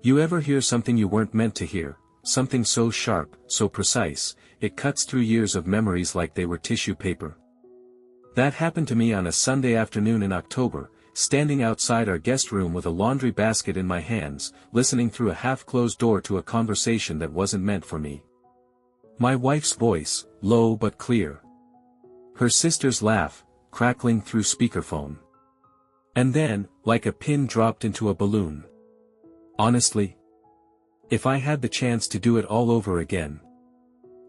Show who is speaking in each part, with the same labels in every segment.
Speaker 1: You ever hear something you weren't meant to hear, something so sharp, so precise, it cuts through years of memories like they were tissue paper? That happened to me on a Sunday afternoon in October, standing outside our guest room with a laundry basket in my hands, listening through a half-closed door to a conversation that wasn't meant for me. My wife's voice, low but clear. Her sister's laugh, crackling through speakerphone. And then, like a pin dropped into a balloon. Honestly, if I had the chance to do it all over again,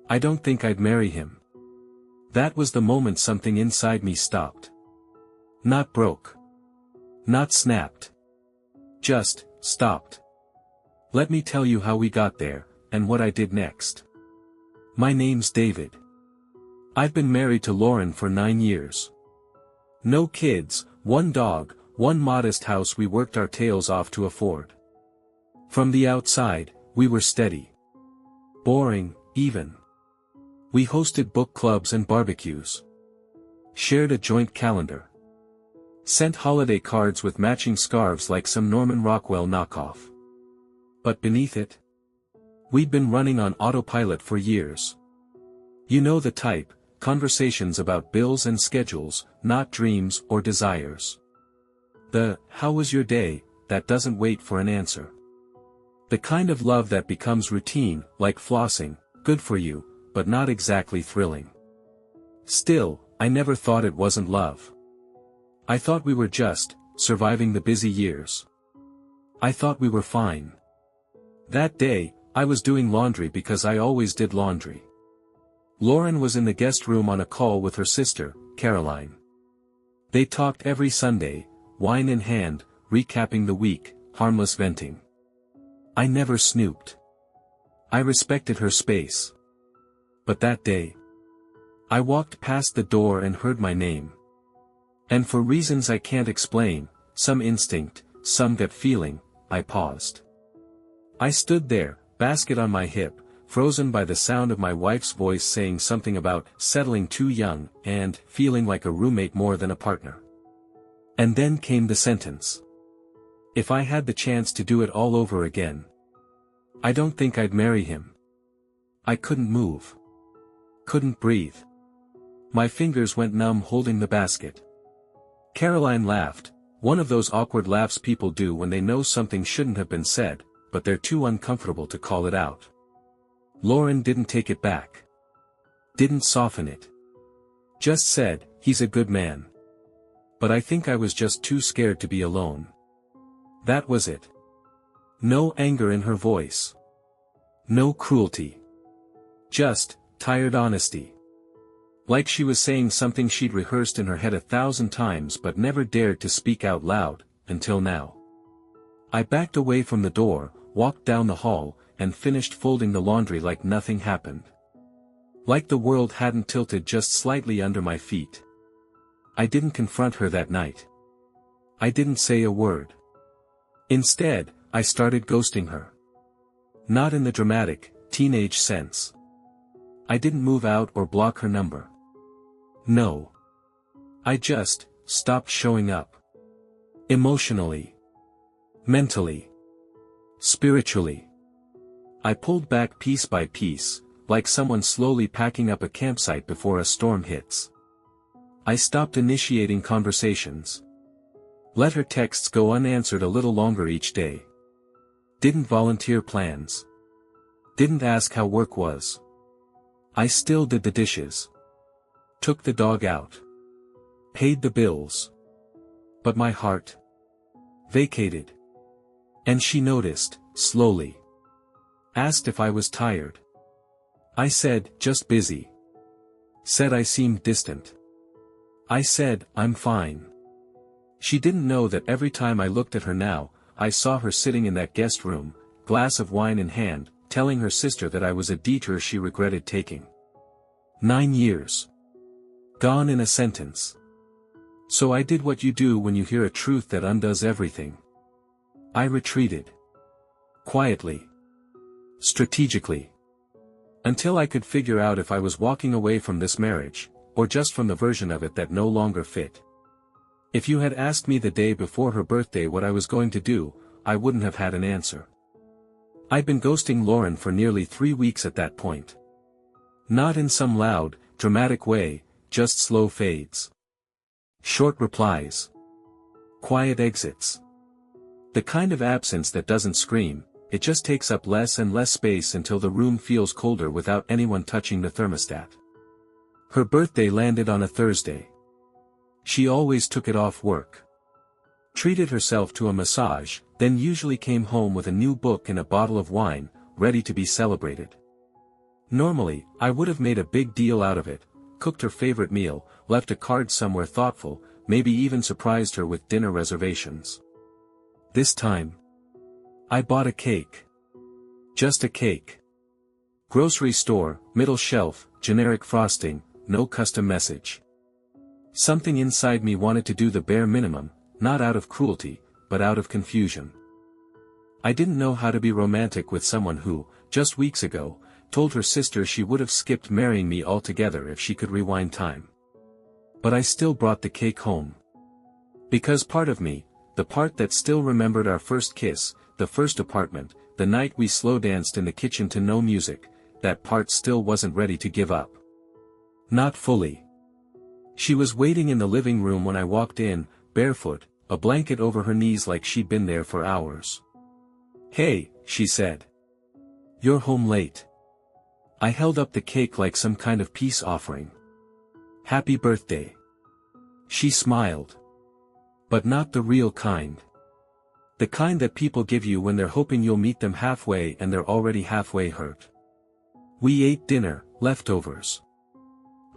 Speaker 1: I don't think I'd marry him. That was the moment something inside me stopped. Not broke. Not snapped. Just stopped. Let me tell you how we got there, and what I did next. My name's David. I've been married to Lauren for 9 years. No kids, 1 dog, 1 modest house we worked our tails off to afford. From the outside, we were steady. Boring, even. We hosted book clubs and barbecues. Shared a joint calendar. Sent holiday cards with matching scarves like some Norman Rockwell knockoff. But beneath it, we'd been running on autopilot for years. You know the type, conversations about bills and schedules, not dreams or desires. The, "How was your day?" that doesn't wait for an answer. The kind of love that becomes routine, like flossing, good for you, but not exactly thrilling. Still, I never thought it wasn't love. I thought we were just surviving the busy years. I thought we were fine. That day, I was doing laundry because I always did laundry. Lauren was in the guest room on a call with her sister, Caroline. They talked every Sunday, wine in hand, recapping the week, harmless venting. I never snooped. I respected her space. But that day, I walked past the door and heard my name. And for reasons I can't explain, some instinct, some gut feeling, I paused. I stood there, basket on my hip, frozen by the sound of my wife's voice saying something about settling too young, and feeling like a roommate more than a partner. And then came the sentence. If I had the chance to do it all over again, I don't think I'd marry him. I couldn't move. Couldn't breathe. My fingers went numb holding the basket. Caroline laughed, one of those awkward laughs people do when they know something shouldn't have been said, but they're too uncomfortable to call it out. Lauren didn't take it back. Didn't soften it. Just said, "He's a good man." But I think I was just too scared to be alone. That was it. No anger in her voice. No cruelty. Just tired honesty. Like she was saying something she'd rehearsed in her head 1,000 times but never dared to speak out loud, until now. I backed away from the door, walked down the hall, and finished folding the laundry like nothing happened. Like the world hadn't tilted just slightly under my feet. I didn't confront her that night. I didn't say a word. Instead, I started ghosting her. Not in the dramatic, teenage sense. I didn't move out or block her number. No. I just stopped showing up. Emotionally. Mentally. Spiritually. I pulled back piece by piece, like someone slowly packing up a campsite before a storm hits. I stopped initiating conversations. Let her texts go unanswered a little longer each day. Didn't volunteer plans. Didn't ask how work was. I still did the dishes. Took the dog out. Paid the bills. But my heart vacated. And she noticed, slowly. Asked if I was tired. I said, "Just busy." Said I seemed distant. I said, "I'm fine." She didn't know that every time I looked at her now, I saw her sitting in that guest room, glass of wine in hand, telling her sister that I was a detour she regretted taking. 9 years. Gone in a sentence. So I did what you do when you hear a truth that undoes everything. I retreated. Quietly. Strategically. Until I could figure out if I was walking away from this marriage, or just from the version of it that no longer fit. If you had asked me the day before her birthday what I was going to do, I wouldn't have had an answer. I'd been ghosting Lauren for nearly 3 weeks at that point. Not in some loud, dramatic way, just slow fades. Short replies. Quiet exits. The kind of absence that doesn't scream, it just takes up less and less space until the room feels colder without anyone touching the thermostat. Her birthday landed on a Thursday. She always took it off work. Treated herself to a massage, then usually came home with a new book and a bottle of wine, ready to be celebrated. Normally, I would have made a big deal out of it, cooked her favorite meal, left a card somewhere thoughtful, maybe even surprised her with dinner reservations. This time, I bought a cake. Just a cake. Grocery store, middle shelf, generic frosting, no custom message. Something inside me wanted to do the bare minimum, not out of cruelty, but out of confusion. I didn't know how to be romantic with someone who, just weeks ago, told her sister she would have skipped marrying me altogether if she could rewind time. But I still brought the cake home. Because part of me, the part that still remembered our first kiss, the first apartment, the night we slow danced in the kitchen to no music, that part still wasn't ready to give up. Not fully. She was waiting in the living room when I walked in, barefoot, a blanket over her knees like she'd been there for hours. "Hey," she said. "You're home late." I held up the cake like some kind of peace offering. "Happy birthday." She smiled. But not the real kind. The kind that people give you when they're hoping you'll meet them halfway and they're already halfway hurt. We ate dinner, leftovers.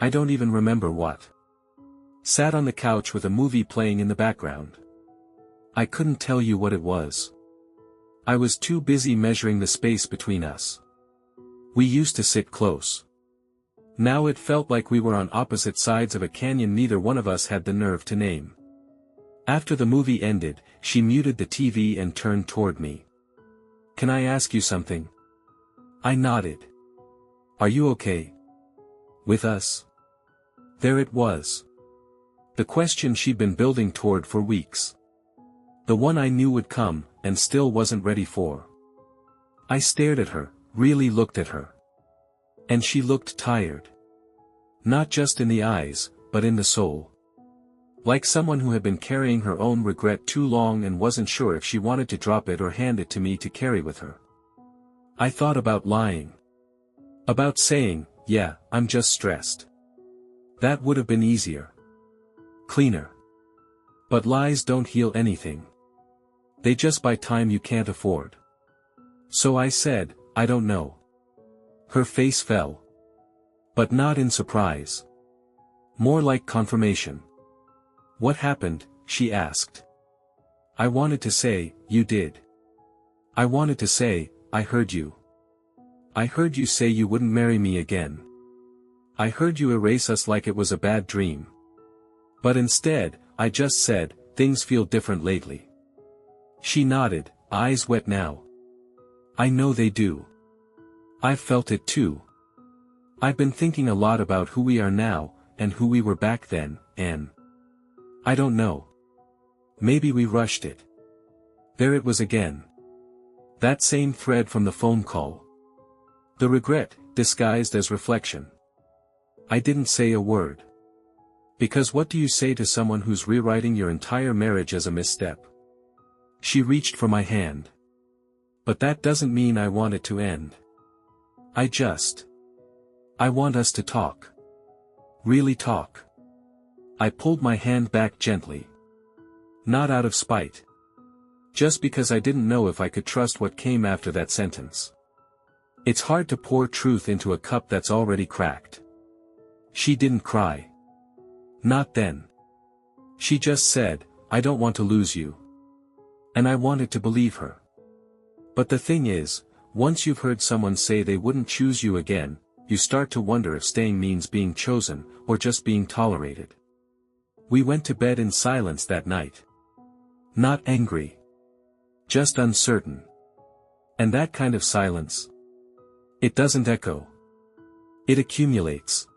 Speaker 1: I don't even remember what. Sat on the couch with a movie playing in the background. I couldn't tell you what it was. I was too busy measuring the space between us. We used to sit close. Now it felt like we were on opposite sides of a canyon neither one of us had the nerve to name. After the movie ended, she muted the TV and turned toward me. "Can I ask you something?" I nodded. "Are you okay? With us?" There it was. The question she'd been building toward for weeks. The one I knew would come, and still wasn't ready for. I stared at her, really looked at her. And she looked tired. Not just in the eyes, but in the soul. Like someone who had been carrying her own regret too long and wasn't sure if she wanted to drop it or hand it to me to carry with her. I thought about lying. About saying, "Yeah, I'm just stressed." That would have been easier. Cleaner. But lies don't heal anything. They just buy time you can't afford. So I said, "I don't know." Her face fell. But not in surprise. More like confirmation. "What happened?" she asked. I wanted to say, "You did." I wanted to say, "I heard you. I heard you say you wouldn't marry me again. I heard you erase us like it was a bad dream." But instead, I just said, "Things feel different lately." She nodded, eyes wet now. "I know they do. I've felt it too. I've been thinking a lot about who we are now, and who we were back then, and I don't know. Maybe we rushed it." There it was again. That same thread from the phone call. The regret, disguised as reflection. I didn't say a word. Because what do you say to someone who's rewriting your entire marriage as a misstep? She reached for my hand. But that doesn't mean I want it to end. I want us to talk. Really talk. I pulled my hand back gently. Not out of spite. Just because I didn't know if I could trust what came after that sentence. It's hard to pour truth into a cup that's already cracked. She didn't cry. Not then. She just said, "I don't want to lose you." And I wanted to believe her. But the thing is, once you've heard someone say they wouldn't choose you again, you start to wonder if staying means being chosen, or just being tolerated. We went to bed in silence that night. Not angry. Just uncertain. And that kind of silence. It doesn't echo. It accumulates.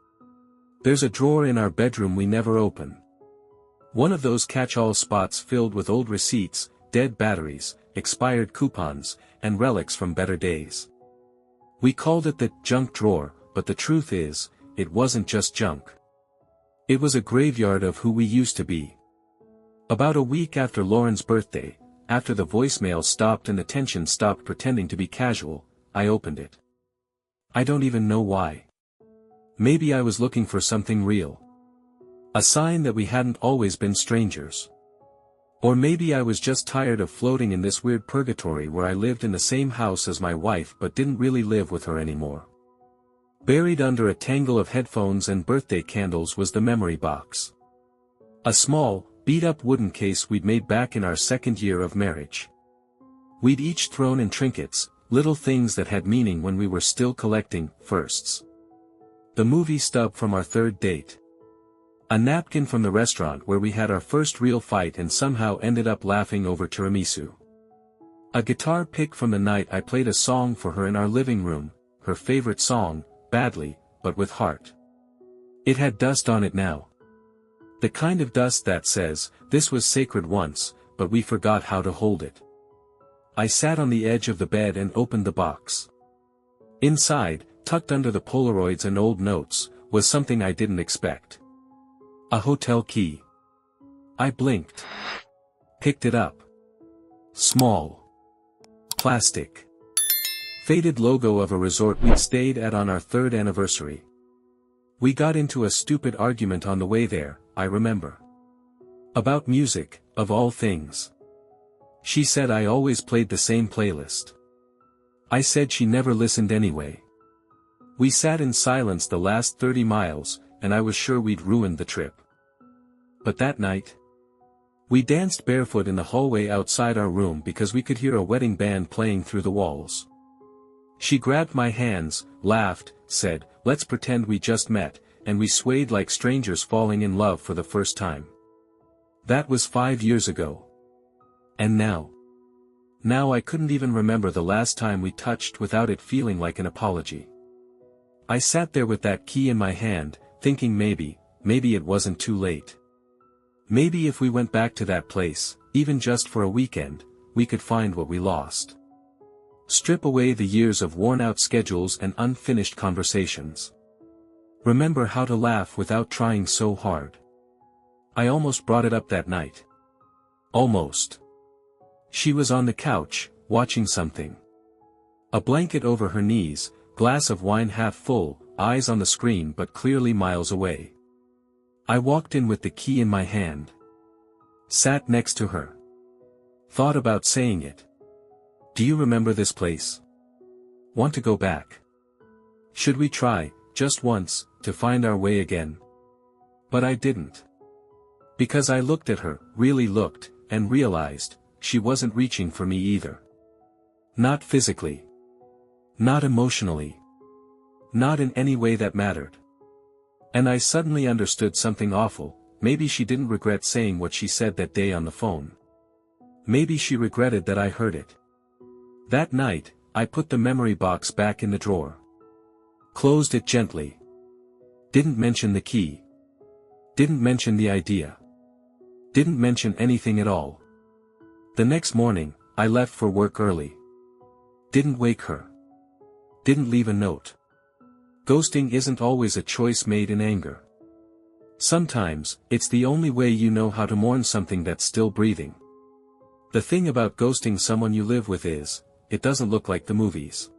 Speaker 1: There's a drawer in our bedroom we never open. One of those catch-all spots filled with old receipts, dead batteries, expired coupons, and relics from better days. We called it the junk drawer, but the truth is, it wasn't just junk. It was a graveyard of who we used to be. About a week after Lauren's birthday, after the voicemail stopped and the tension stopped pretending to be casual, I opened it. I don't even know why. Maybe I was looking for something real. A sign that we hadn't always been strangers. Or maybe I was just tired of floating in this weird purgatory where I lived in the same house as my wife but didn't really live with her anymore. Buried under a tangle of headphones and birthday candles was the memory box. A small, beat-up wooden case we'd made back in our second year of marriage. We'd each thrown in trinkets, little things that had meaning when we were still collecting firsts. The movie stub from our third date. A napkin from the restaurant where we had our first real fight and somehow ended up laughing over tiramisu. A guitar pick from the night I played a song for her in our living room, her favorite song, badly, but with heart. It had dust on it now. The kind of dust that says, this was sacred once, but we forgot how to hold it. I sat on the edge of the bed and opened the box. Inside, tucked under the Polaroids and old notes, was something I didn't expect. A hotel key. I blinked. Picked it up. Small. Plastic. Faded logo of a resort we'd stayed at on our third anniversary. We got into a stupid argument on the way there, I remember. About music, of all things. She said I always played the same playlist. I said she never listened anyway. We sat in silence the last 30 miles, and I was sure we'd ruined the trip. But that night, we danced barefoot in the hallway outside our room because we could hear a wedding band playing through the walls. She grabbed my hands, laughed, said, "Let's pretend we just met," and we swayed like strangers falling in love for the first time. That was 5 years ago. And now? Now I couldn't even remember the last time we touched without it feeling like an apology. I sat there with that key in my hand, thinking maybe it wasn't too late. Maybe if we went back to that place, even just for a weekend, we could find what we lost. Strip away the years of worn-out schedules and unfinished conversations. Remember how to laugh without trying so hard. I almost brought it up that night. Almost. She was on the couch, watching something. A blanket over her knees, glass of wine half full, eyes on the screen but clearly miles away. I walked in with the key in my hand. Sat next to her. Thought about saying it. "Do you remember this place? Want to go back? Should we try, just once, to find our way again?" But I didn't. Because I looked at her, really looked, and realized, she wasn't reaching for me either. Not physically. Not emotionally. Not in any way that mattered. And I suddenly understood something awful. Maybe she didn't regret saying what she said that day on the phone. Maybe she regretted that I heard it. That night, I put the memory box back in the drawer. Closed it gently. Didn't mention the key. Didn't mention the idea. Didn't mention anything at all. The next morning, I left for work early. Didn't wake her. Didn't leave a note. Ghosting isn't always a choice made in anger. Sometimes, it's the only way you know how to mourn something that's still breathing. The thing about ghosting someone you live with is, it doesn't look like the movies.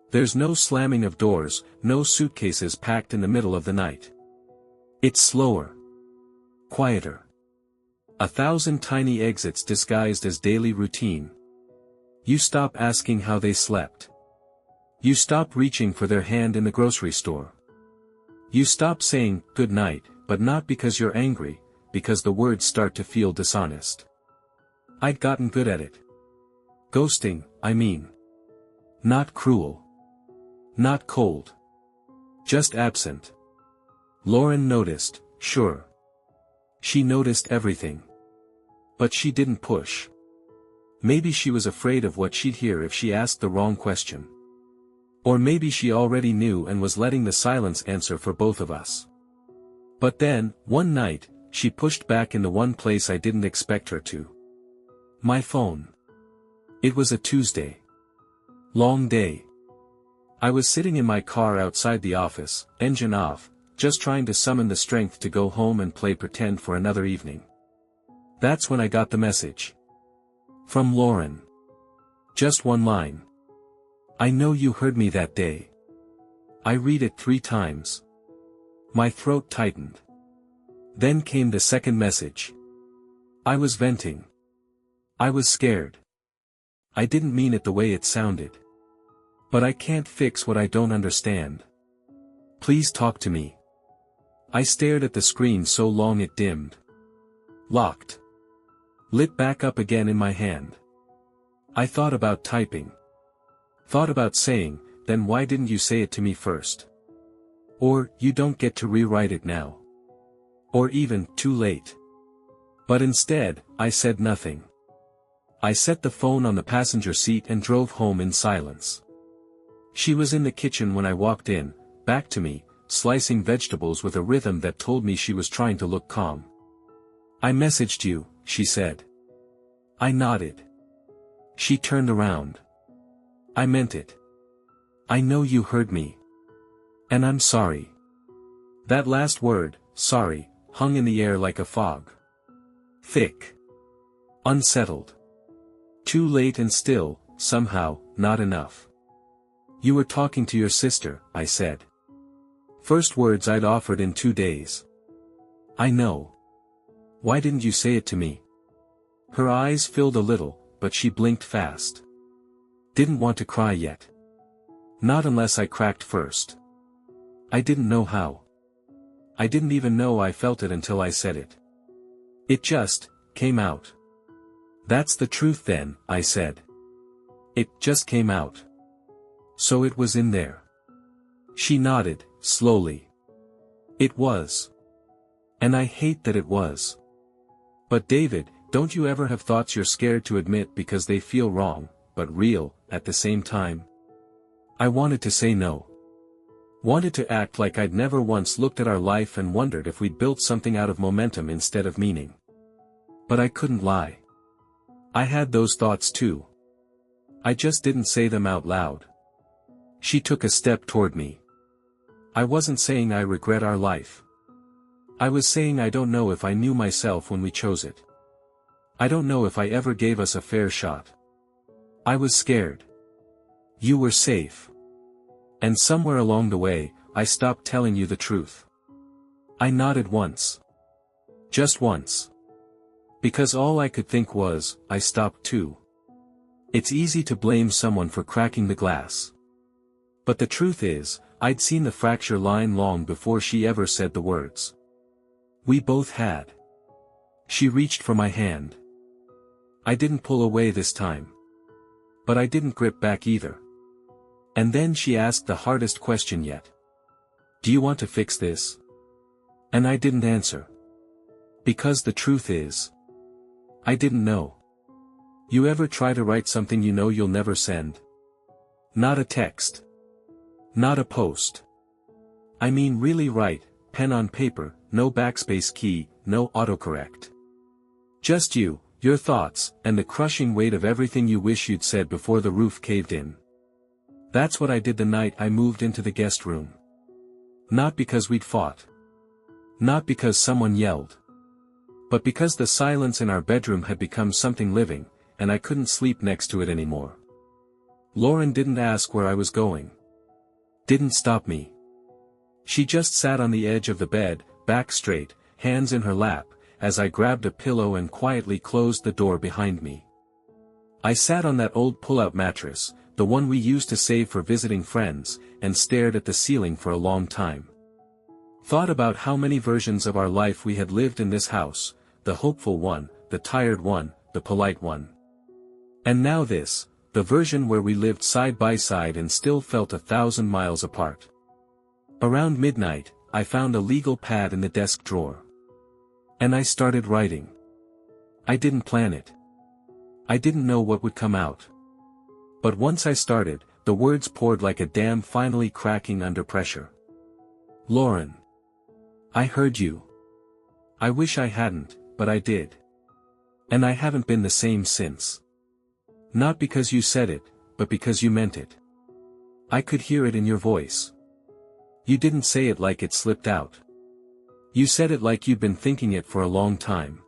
Speaker 1: There's no slamming of doors, no suitcases packed in the middle of the night. It's slower. Quieter. 1,000 tiny exits disguised as daily routine. You stop asking how they slept. You stop reaching for their hand in the grocery store. You stop saying, "good night," but not because you're angry, because the words start to feel dishonest. I'd gotten good at it. Ghosting, I mean. Not cruel. Not cold. Just absent. Lauren noticed, sure. She noticed everything. But she didn't push. Maybe she was afraid of what she'd hear if she asked the wrong question. Or maybe she already knew and was letting the silence answer for both of us. But then, one night, she pushed back in the one place I didn't expect her to. My phone. It was a Tuesday. Long day. I was sitting in my car outside the office, engine off, just trying to summon the strength to go home and play pretend for another evening. That's when I got the message. From Lauren. Just one line. I know you heard me that day. I read it 3 times. My throat tightened. Then came the second message. I was venting. I was scared. I didn't mean it the way it sounded. But I can't fix what I don't understand. Please talk to me. I stared at the screen so long it dimmed. Locked. Lit back up again in my hand. I thought about typing. Thought about saying, then why didn't you say it to me first? Or, you don't get to rewrite it now. Or even, too late. But instead, I said nothing. I set the phone on the passenger seat and drove home in silence. She was in the kitchen when I walked in, back to me, slicing vegetables with a rhythm that told me she was trying to look calm. I messaged you, she said. I nodded. She turned around. I meant it. I know you heard me. And I'm sorry. That last word, sorry, hung in the air like a fog. Thick. Unsettled. Too late and still, somehow, not enough. You were talking to your sister, I said. First words I'd offered in 2 days. I know. Why didn't you say it to me? Her eyes filled a little, but she blinked fast. Didn't want to cry yet. Not unless I cracked first. I didn't know how. I didn't even know I felt it until I said it. It just came out. That's the truth then, I said. It just came out. So it was in there. She nodded, slowly. It was. And I hate that it was. But David, don't you ever have thoughts you're scared to admit because they feel wrong, but real, at the same time? I wanted to say no. Wanted to act like I'd never once looked at our life and wondered if we'd built something out of momentum instead of meaning. But I couldn't lie. I had those thoughts too. I just didn't say them out loud. She took a step toward me. I wasn't saying I regret our life. I was saying I don't know if I knew myself when we chose it. I don't know if I ever gave us a fair shot. I was scared. You were safe. And somewhere along the way, I stopped telling you the truth. I nodded once. Just once. Because all I could think was, I stopped too. It's easy to blame someone for cracking the glass. But the truth is, I'd seen the fracture line long before she ever said the words. We both had. She reached for my hand. I didn't pull away this time. But I didn't grip back either. And then she asked the hardest question yet. Do you want to fix this? And I didn't answer. Because the truth is, I didn't know. You ever try to write something you know you'll never send? Not a text. Not a post. I mean really write, pen on paper, no backspace key, no autocorrect. Just you, your thoughts, and the crushing weight of everything you wish you'd said before the roof caved in. That's what I did the night I moved into the guest room. Not because we'd fought. Not because someone yelled. But because the silence in our bedroom had become something living, and I couldn't sleep next to it anymore. Lauren didn't ask where I was going. Didn't stop me. She just sat on the edge of the bed, back straight, hands in her lap, as I grabbed a pillow and quietly closed the door behind me. I sat on that old pull-out mattress, the one we used to save for visiting friends, and stared at the ceiling for a long time. Thought about how many versions of our life we had lived in this house, the hopeful one, the tired one, the polite one. And now this, the version where we lived side by side and still felt 1,000 miles apart. Around midnight, I found a legal pad in the desk drawer. And I started writing. I didn't plan it. I didn't know what would come out. But once I started, the words poured like a dam finally cracking under pressure. Lauren. I heard you. I wish I hadn't, but I did. And I haven't been the same since. Not because you said it, but because you meant it. I could hear it in your voice. You didn't say it like it slipped out. You said it like you'd been thinking it for a long time.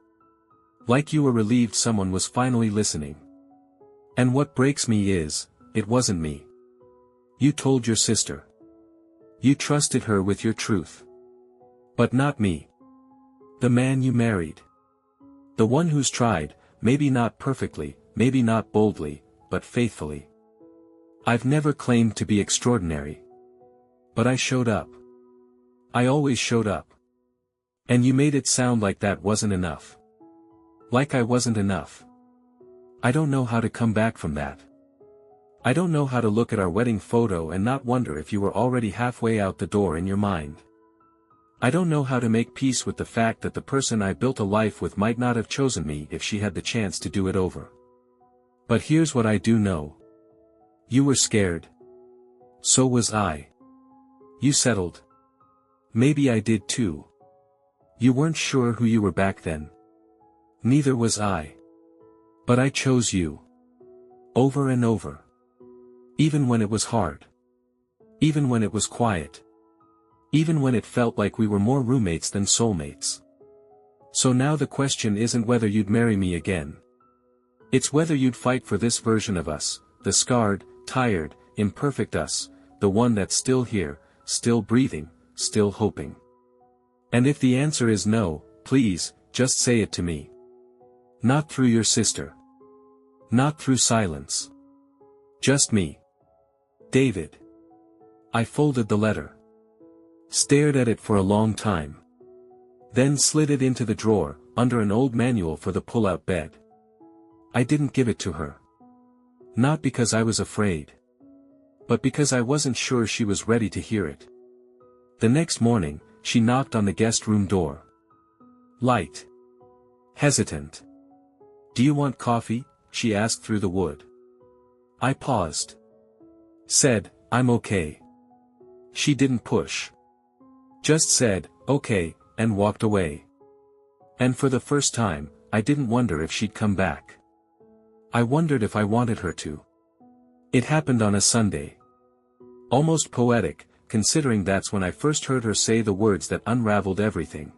Speaker 1: Like you were relieved someone was finally listening. And what breaks me is, it wasn't me. You told your sister. You trusted her with your truth. But not me. The man you married. The one who's tried, maybe not perfectly, maybe not boldly, but faithfully. I've never claimed to be extraordinary. But I showed up. I always showed up. And you made it sound like that wasn't enough. Like I wasn't enough. I don't know how to come back from that. I don't know how to look at our wedding photo and not wonder if you were already halfway out the door in your mind. I don't know how to make peace with the fact that the person I built a life with might not have chosen me if she had the chance to do it over. But here's what I do know. You were scared. So was I. You settled. Maybe I did too. You weren't sure who you were back then. Neither was I. But I chose you. Over and over. Even when it was hard. Even when it was quiet. Even when it felt like we were more roommates than soulmates. So now the question isn't whether you'd marry me again. It's whether you'd fight for this version of us, the scarred, tired, imperfect us, the one that's still here, still breathing, still hoping. And if the answer is no, please, just say it to me. Not through your sister. Not through silence. Just me. David. I folded the letter. Stared at it for a long time. Then slid it into the drawer, under an old manual for the pull-out bed. I didn't give it to her. Not because I was afraid. But because I wasn't sure she was ready to hear it. The next morning, she knocked on the guest room door. Light. Hesitant. Do you want coffee? She asked through the wood. I paused. Said, I'm okay. She didn't push. Just said, okay, and walked away. And for the first time, I didn't wonder if she'd come back. I wondered if I wanted her to. It happened on a Sunday. Almost poetic, considering that's when I first heard her say the words that unraveled everything.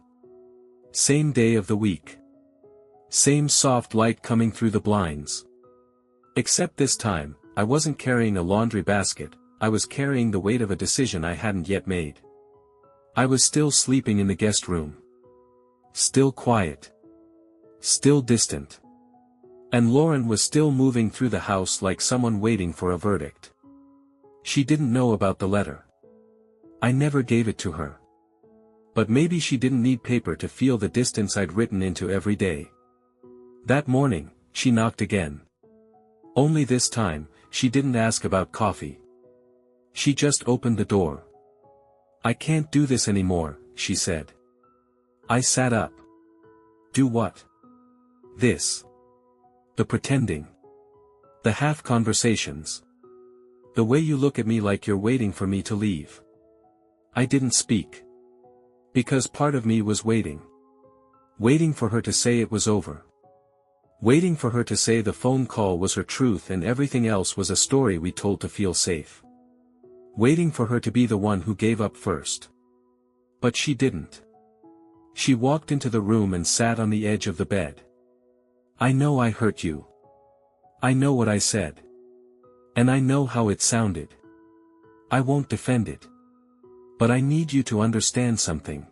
Speaker 1: Same day of the week. Same soft light coming through the blinds. Except this time, I wasn't carrying a laundry basket, I was carrying the weight of a decision I hadn't yet made. I was still sleeping in the guest room. Still quiet. Still distant. And Lauren was still moving through the house like someone waiting for a verdict. She didn't know about the letter. I never gave it to her. But maybe she didn't need paper to feel the distance I'd written into every day. That morning, she knocked again. Only this time, she didn't ask about coffee. She just opened the door. I can't do this anymore, she said. I sat up. Do what? This. The pretending. The half conversations. The way you look at me like you're waiting for me to leave. I didn't speak. Because part of me was waiting. Waiting for her to say it was over. Waiting for her to say the phone call was her truth and everything else was a story we told to feel safe. Waiting for her to be the one who gave up first. But she didn't. She walked into the room and sat on the edge of the bed. I know I hurt you. I know what I said. And I know how it sounded. I won't defend it. But I need you to understand something.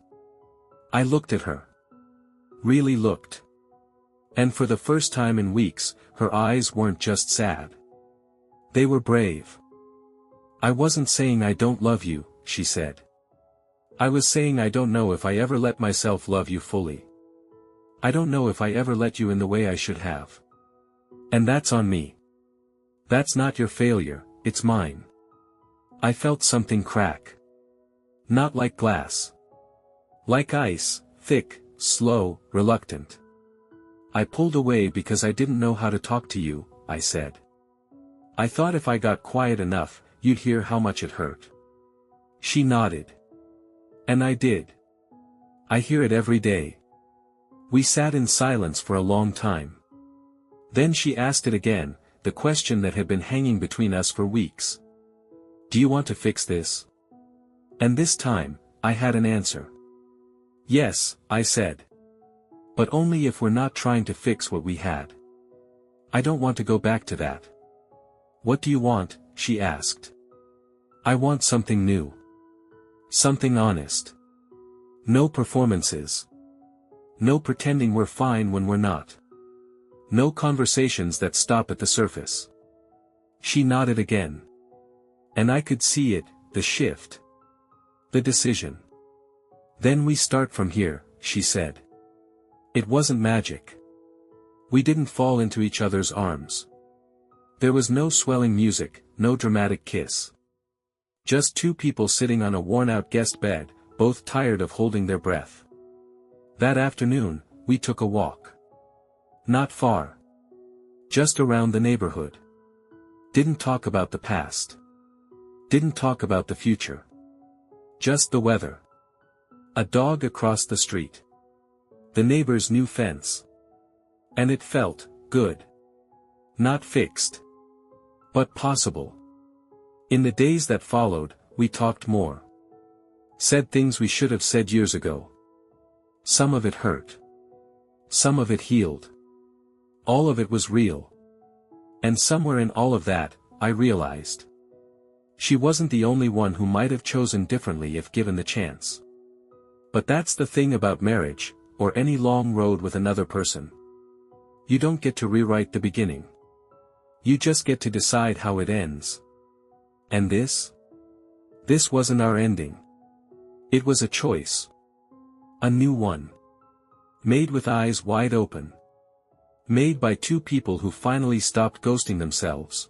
Speaker 1: I looked at her. Really looked. And for the first time in weeks, her eyes weren't just sad. They were brave. I wasn't saying I don't love you, she said. I was saying I don't know if I ever let myself love you fully. I don't know if I ever let you in the way I should have. And that's on me. That's not your failure, it's mine. I felt something crack. Not like glass. Like ice, thick, slow, reluctant. I pulled away because I didn't know how to talk to you, I said. I thought if I got quiet enough, you'd hear how much it hurt. She nodded. And I did. I hear it every day. We sat in silence for a long time. Then she asked it again, the question that had been hanging between us for weeks. Do you want to fix this? And this time, I had an answer. Yes, I said. But only if we're not trying to fix what we had. I don't want to go back to that. What do you want? She asked. I want something new. Something honest. No performances. No pretending we're fine when we're not. No conversations that stop at the surface. She nodded again. And I could see it, the shift. The decision. Then we start from here, she said. It wasn't magic. We didn't fall into each other's arms. There was no swelling music, no dramatic kiss. Just two people sitting on a worn-out guest bed, both tired of holding their breath. That afternoon, we took a walk. Not far. Just around the neighborhood. Didn't talk about the past. Didn't talk about the future. Just the weather. A dog across the street. The neighbor's new fence. And it felt good. Not fixed. But possible. In the days that followed, we talked more. Said things we should have said years ago. Some of it hurt. Some of it healed. All of it was real. And somewhere in all of that, I realized. She wasn't the only one who might have chosen differently if given the chance. But that's the thing about marriage, or any long road with another person. You don't get to rewrite the beginning. You just get to decide how it ends. And this? This wasn't our ending. It was a choice. A new one. Made with eyes wide open. Made by two people who finally stopped ghosting themselves.